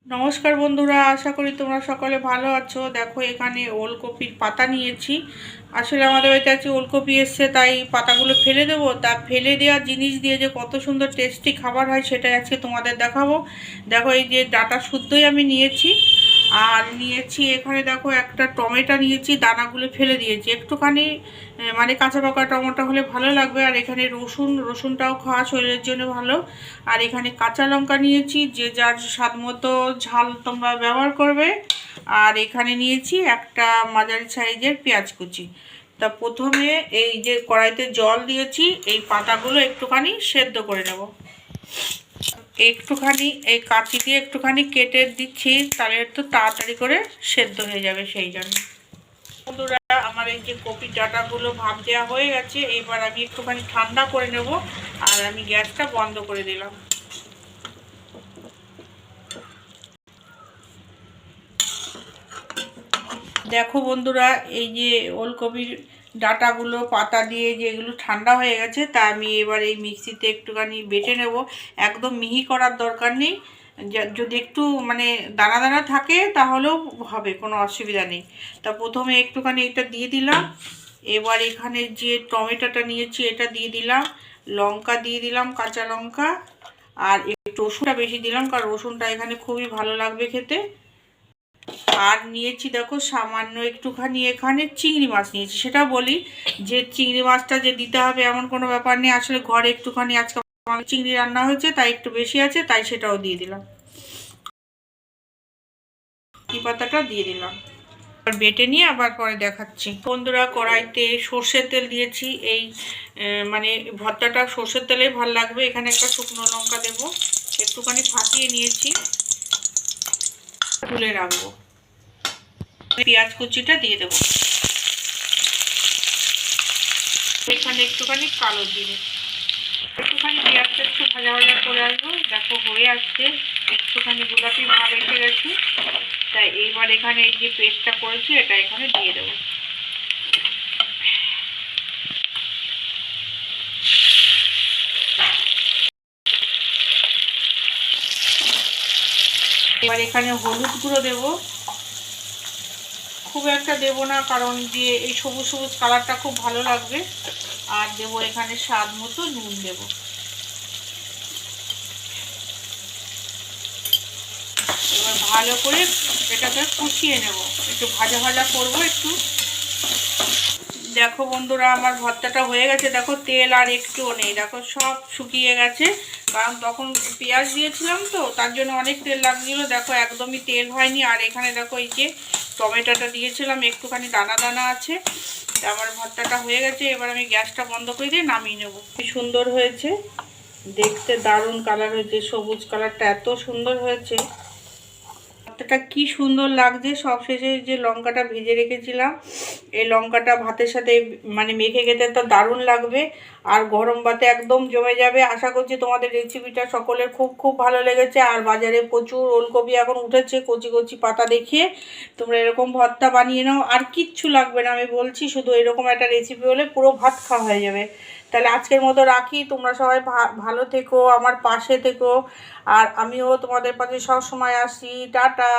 নমস্কার বন্ধুরা, আশা করি তোমরা সকলে ভালো আছো। দেখো এখানে ওলকপির পাতা নিয়েছি। আসলে আমাদের বাড়িতে আছে ওলকপি এসছে, তাই পাতাগুলো ফেলে দেবো। তা ফেলে দেওয়া জিনিস দিয়ে যে কত সুন্দর টেস্টি খাবার হয় সেটাই আজকে তোমাদের দেখাবো। দেখো এই যে ডাটা শুদ্ধই আমি নিয়েছি, আর নিয়েছি এখানে দেখো একটা টমেটো নিয়েছি, দানাগুলো ফেলে দিয়েছি একটুখানি, মানে কাঁচা পাকা টমেটো হলে ভালো লাগবে। আর এখানে রসুনটাও খাওয়া শরীরের জন্য ভালো। আর এখানে কাঁচা লঙ্কা নিয়েছি, যে যার স্বাদ মতো ঝাল তোমরা ব্যবহার করবে। আর এখানে নিয়েছি একটা মাঝারি সাইজের পেঁয়াজ কুচি। তা প্রথমে এই যে কড়াইতে জল দিয়েছি, এই পাতাগুলো একটুখানি সেদ্ধ করে নেব। একটুখানি এই কাঁচি দিয়ে একটুখানি কেটে দিচ্ছি, তাহলে একটু তাড়াতাড়ি করে সেদ্ধ হয়ে যাবে, সেই জন্য। বন্ধুরা, আমার এই যে কপির ডাঁটাগুলো ভাপ দেওয়া হয়ে গেছে, এবার আমি একটুখানি ঠান্ডা করে নেব। আর আমি গ্যাসটা বন্ধ করে দিলাম। দেখো বন্ধুরা, এই যে ওলকপির ডাঁটাগুলো পাতা দিয়ে যেগুলো ঠান্ডা হয়ে গেছে, তা আমি এবার এই মিক্সিতে একটুখানি বেটে নেব। একদম মিহি করার দরকার নেই, যদি একটু মানে দানা দানা থাকে তাহলেও হবে, কোনো অসুবিধা নেই। তা প্রথমে একটুখানি এটা দিয়ে দিলাম। এবার এখানে যে টমেটোটা নিয়েছি এটা দিয়ে দিলাম, লঙ্কা দিয়ে দিলাম, কাঁচা লঙ্কা। আর একটু রসুনটা বেশি দিলাম, কারণ রসুনটা এখানে খুবই ভালো লাগবে খেতে। আর নিয়েছি দেখো সামান্য একটুখানি এখানে চিংড়ি মাছ নিয়েছি। সেটা বলি যে চিংড়ি মাছটা যে দিতে হবে এমন কোনো ব্যাপার নেই, আসলে ঘরে একটুখানি আজকে চিংড়ি রান্না হয়েছে, তাই একটু বেশি আছে, তাই সেটাও দিয়ে দিলাম। কি পাতাটা দিয়ে দিলাম। আর বেটে নিয়ে আবার পরে দেখাচ্ছি। বন্ধুরা, কড়াইতে সর্ষের তেল দিয়েছি। এই মানে ভর্তাটা সর্ষের তেলেই ভালো লাগবে। এখানে একটা শুকনো লঙ্কা দেবো, একটুখানি ফাটিয়ে নিয়েছি, তুলে রাখবো। পেঁয়াজ কুচিটা দিয়ে দেবো। এখানে একটুখানি কালো জিরে, একটুখানি পেঁয়াজটা একটু ভাজা ভাজা করে আসবো। দেখো হয়ে আসছে, একটুখানি গোলাপি ভাব এসে গেছে। তাই এইবার এখানে এই যে পেস্টটা করেছি এটা এখানে দিয়ে দেবো। এবার এখানে হলুদ গুঁড়ো দেবো, খুব একটা দেবো না, কারণ যে এই সবুজ সবুজ কালারটা খুব ভালো লাগবে। আর দেবো এখানে স্বাদ মতো নুন দেবো। এবার ভালো করে এটাকে কষিয়ে নেব, একটু ভাজা ভাজা করবো একটু। দেখো বন্ধুরা, আমার ভর্তাটা হয়ে গেছে। দেখো তেল আর একটুও নেই, দেখো সব শুকিয়ে গেছে, কারণ তখন পেঁয়াজ দিয়েছিলাম তো তার জন্য অনেক তেল লাগছিলো। দেখো একদমই তেল হয়নি। আর এখানে দেখো এই যে টমেটোটা দিয়েছিলাম, একটুখানি দানা দানা আছে। আমার ভর্তাটা হয়ে গেছে, এবার আমি গ্যাসটা বন্ধ করে দিয়ে নামিয়ে নেবো। কি সুন্দর হয়েছে দেখতে, দারুণ কালার হয়েছে, সবুজ কালারটা এত সুন্দর হয়েছে। ভর্তাটা কি সুন্দর লাগছে। সবশেষে যে লঙ্কাটা ভেজে রেখেছিলাম, এই লঙ্কাটা ভাতের সাথে মানে মেখে খেতে তো দারুণ লাগবে, আর গরম ভাতে একদম জমে যাবে। আশা করছি তোমাদের রেসিপিটা সকলের খুব খুব ভালো লেগেছে। আর বাজারে প্রচুর ওলকপি এখন উঠেছে, কচি কচি পাতা দেখিয়ে তোমরা এরকম ভর্তা বানিয়ে নাও, আর কিচ্ছু লাগবে না। আমি বলছি শুধু এরকম একটা রেসিপি হলে পুরো ভাত খাওয়া হয়ে যাবে। তাহলে আজকের মতো রাখি, তোমরা সবাই ভালো থেকো, আমার পাশে থেকো, আর আমিও তোমাদের পাশে সব সময় আসি। টাটা।